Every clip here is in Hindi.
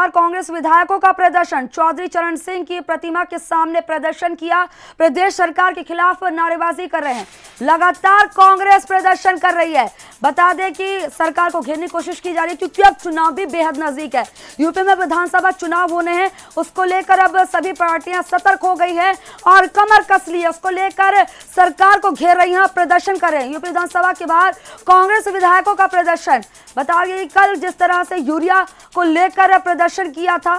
लगातार कांग्रेस विधायकों का प्रदर्शन, चौधरी चरण सिंह की प्रतिमा के सामने प्रदर्शन किया, प्रदेश सरकार के खिलाफ नारेबाजी कर रहे हैं। लगातार कांग्रेस प्रदर्शन कर रही है। बता दें कि सरकार को घेरने की कोशिश की जा रही है क्योंकि अब चुनाव भी बेहद नजदीक है। यूपी में विधानसभा चुनाव होने हैं, उसको लेकर अब सभी पार्टियां सतर्क हो गई है और कमर कस ली है। उसको लेकर सरकार को घेर रही है, प्रदर्शन कर रहे हैं। यूपी विधानसभा के बाहर कांग्रेस विधायकों का प्रदर्शन। बता दें कल जिस तरह से यूरिया को लेकर प्रदर्शन किया था,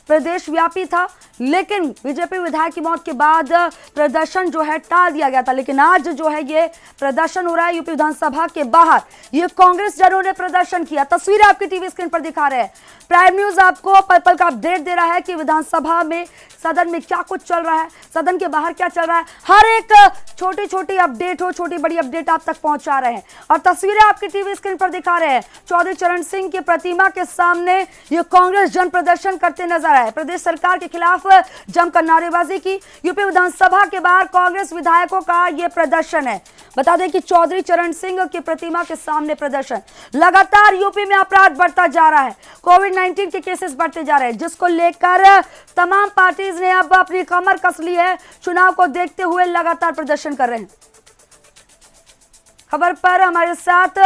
प्रदेश व्यापी था, लेकिन बीजेपी विधायक की मौत के बाद प्रदर्शन जो है टाल दिया गया था। लेकिन आज जो है ये प्रदर्शन हो रहा है यूपी विधानसभा के बाहर। ये कांग्रेस जनों ने प्रदर्शन किया। तस्वीरें आपकी टीवी स्क्रीन पर दिखा रहे हैं। प्राइम न्यूज आपको पल पल का अपडेट दे रहा है कि विधानसभा में, सदन में क्या कुछ चल रहा है, सदन के बाहर क्या चल रहा है। हर एक छोटी छोटी अपडेट हो, छोटी बड़ी अपडेट आप तक पहुंचा रहे हैं। और तस्वीरें आपकी टीवी स्क्रीन पर दिखा रहे हैं। चौधरी चरण सिंह की प्रतिमा के सामने ये कांग्रेस जन प्रदर्शन करते नजर आए। प्रदेश सरकार के खिलाफ जमकर नारेबाजी की। यूपी विधानसभा के बाहर कांग्रेस विधायकों का यह प्रदर्शन है। बता दें कि चौधरी चरण सिंह की प्रतिमा के सामने प्रदर्शन। लगातार यूपी में अपराध बढ़ता जा रहा है, कोविड-19 के केसेस बढ़ते जा रहे हैं, जिसको लेकर तमाम पार्टीज ने अब अपनी कमर कस ली है। चुनाव को देखते हुए लगातार प्रदर्शन कर रहे हैं। खबर पर हमारे साथ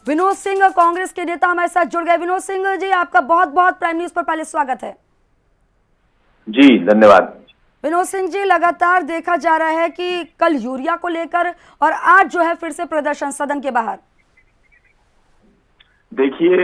विनोद सिंह, कांग्रेस के नेता, हमारे साथ जुड़ गए। विनोद सिंह जी, आपका बहुत बहुत प्राइम न्यूज पर पहले स्वागत है। जी धन्यवाद। विनोद सिंह जी, लगातार देखा जा रहा है कि कल यूरिया को लेकर और आज जो है फिर से प्रदर्शन सदन के बाहर। देखिए,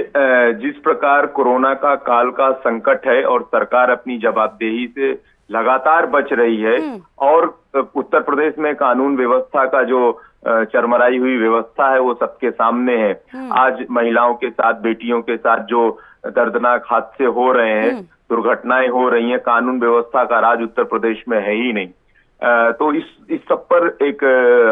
जिस प्रकार कोरोना का काल का संकट है और सरकार अपनी जवाबदेही से लगातार बच रही है और उत्तर प्रदेश में कानून व्यवस्था का जो चरमराई हुई व्यवस्था है वो सबके सामने है। आज महिलाओं के साथ, बेटियों के साथ जो दर्दनाक हादसे हो रहे हैं, दुर्घटनाएं हो रही हैं, कानून व्यवस्था का राज उत्तर प्रदेश में है ही नहीं। तो इस सब पर एक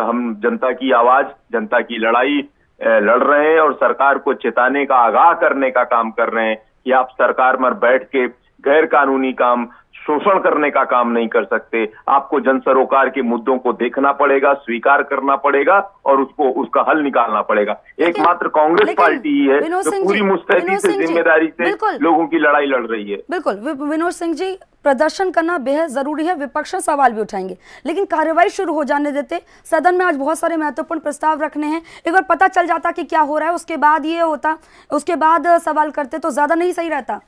हम जनता की आवाज, जनता की लड़ाई लड़ रहे हैं और सरकार को चेताने का, आगाह करने का काम कर रहे हैं कि आप सरकार में बैठ के गैर कानूनी काम, शोषण करने का काम नहीं कर सकते। आपको जन सरोकार के मुद्दों को देखना पड़ेगा, स्वीकार करना पड़ेगा और उसका हल निकालना पड़ेगा। एकमात्र कांग्रेस पार्टी ही है जो पूरी मुस्तैदी से, जिम्मेदारी से लोगों की लड़ाई लड़ रही है। बिल्कुल विनोद सिंह जी, प्रदर्शन करना बेहद जरूरी है, विपक्ष सवाल भी उठाएंगे, लेकिन कार्यवाही शुरू हो जाने देते। सदन में आज बहुत सारे महत्वपूर्ण प्रस्ताव रखने हैं। एक बार पता चल जाता कि क्या हो रहा है, उसके बाद ये होता, उसके बाद सवाल करते तो ज्यादा नहीं सही रहता।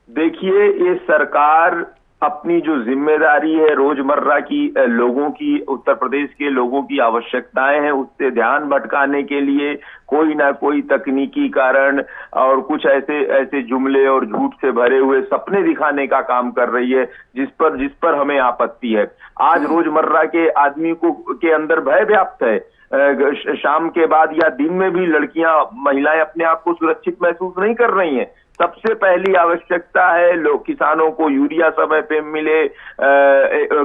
देखिए, ये सरकार अपनी जो जिम्मेदारी है रोजमर्रा की लोगों की, उत्तर प्रदेश के लोगों की आवश्यकताएं हैं, उससे ध्यान भटकाने के लिए कोई ना कोई तकनीकी कारण और कुछ ऐसे जुमले और झूठ से भरे हुए सपने दिखाने का काम कर रही है, जिस पर हमें आपत्ति है। आज रोजमर्रा के आदमी के अंदर भय व्याप्त है। शाम के बाद या दिन में भी लड़कियां, महिलाएं अपने आप को सुरक्षित महसूस नहीं कर रही हैं। सबसे पहली आवश्यकता है किसानों को यूरिया समय पे मिले।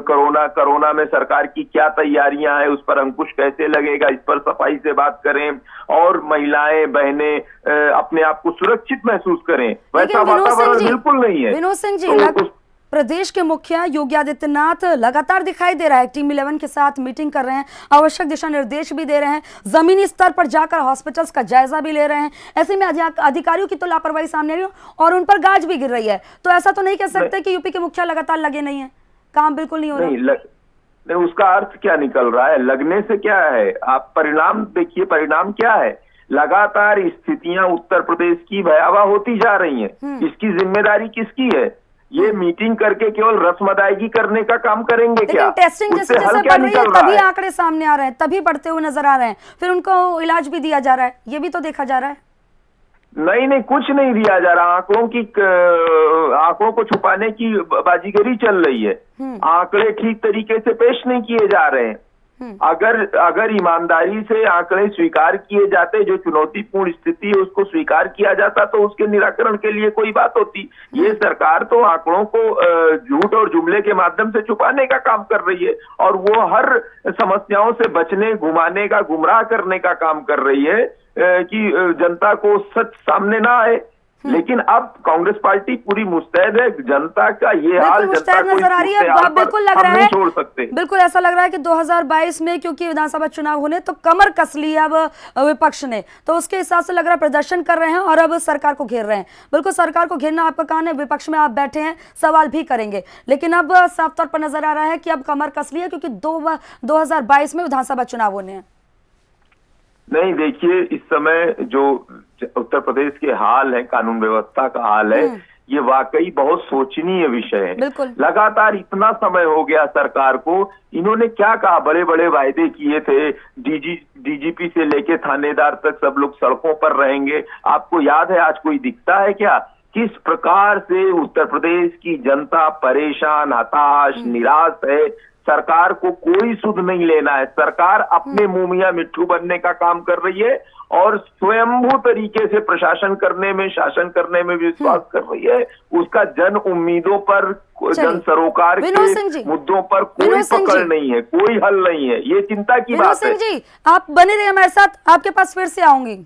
कोरोना में सरकार की क्या तैयारियां हैं, उस पर अंकुश कैसे लगेगा, इस पर सफाई से बात करें और महिलाएं, बहनें अपने आप को सुरक्षित महसूस करें। वैसा वातावरण बिल्कुल नहीं है। विनोद सिंह जी, प्रदेश के मुखिया योगी आदित्यनाथ लगातार दिखाई दे रहा है टीम 11 के साथ मीटिंग कर रहे हैं, आवश्यक दिशा निर्देश भी दे रहे हैं, जमीनी स्तर पर जाकर हॉस्पिटल्स का जायजा भी ले रहे हैं। ऐसे में अधिकारियों की तो लापरवाही सामने रही और उन पर गाज भी गिर रही है। तो ऐसा तो नहीं कह सकते कि यूपी के मुखिया लगातार लगे नहीं है, काम बिल्कुल नहीं हो रहा। नहीं, उसका अर्थ क्या निकल रहा है? लगने से क्या है? आप परिणाम देखिए, परिणाम क्या है? लगातार स्थितियां उत्तर प्रदेश की भयावह होती जा रही हैं। इसकी जिम्मेदारी किसकी है? ये मीटिंग करके केवल रस्म अदायगी करने का काम करेंगे क्या? टेस्टिंग जैसे बढ़ रही है तभी आंकड़े सामने आ रहे हैं, तभी बढ़ते हुए नजर आ रहे हैं, फिर उनको इलाज भी दिया जा रहा है, ये भी तो देखा जा रहा है। नहीं, कुछ नहीं दिया जा रहा। आंकड़ों को छुपाने की बाजीगरी चल रही है। आंकड़े ठीक तरीके से पेश नहीं किए जा रहे हैं। अगर ईमानदारी से आंकड़े स्वीकार किए जाते, जो चुनौतीपूर्ण स्थिति है उसको स्वीकार किया जाता, तो उसके निराकरण के लिए कोई बात होती। ये सरकार तो आंकड़ों को झूठ और जुमले के माध्यम से छुपाने का काम कर रही है और वो हर समस्याओं से बचने, घुमाने का, गुमराह करने का काम कर रही है कि जनता को सच सामने ना आए। लेकिन अब कांग्रेस पार्टी पूरी मुस्तैद है। जनता का ये हाल, जनता को नजर आ रही है, बिल्कुल लग रहा नहीं है, छोड़ सकते। बिल्कुल ऐसा लग रहा है कि 2022 में क्योंकि विधानसभा चुनाव होने तो कमर कस ली अब विपक्ष ने, तो उसके हिसाब से लग रहा है प्रदर्शन कर रहे हैं और अब सरकार को घेर रहे हैं। बिल्कुल सरकार को घेरना आपका काम है, विपक्ष में आप बैठे हैं, सवाल भी करेंगे, लेकिन अब साफ तौर पर नजर आ रहा है कि अब कमर कस ली है क्योंकि 2022 में विधानसभा चुनाव होने हैं। नहीं, देखिए, इस समय जो उत्तर प्रदेश के हाल है, कानून व्यवस्था का हाल है, ये वाकई बहुत सोचनीय विषय है। लगातार इतना समय हो गया सरकार को, इन्होंने क्या कहा, बड़े बड़े वायदे किए थे, डीजीपी से लेके थानेदार तक सब लोग सड़कों पर रहेंगे। आपको याद है आज कोई दिखता है क्या? किस प्रकार से उत्तर प्रदेश की जनता परेशान, हताश, निराश है। सरकार को कोई सुध नहीं लेना है, सरकार अपने मुंह मिट्ठू बनने का काम कर रही है और स्वयंभू तरीके से प्रशासन करने में, शासन करने में विश्वास कर रही है। उसका जन उम्मीदों पर, जन सरोकार के मुद्दों पर कोई पकड़ नहीं है, कोई हल नहीं है। ये चिंता की बात है। जी, आप बने रहिए हमारे साथ, आपके पास फिर से आऊंगी।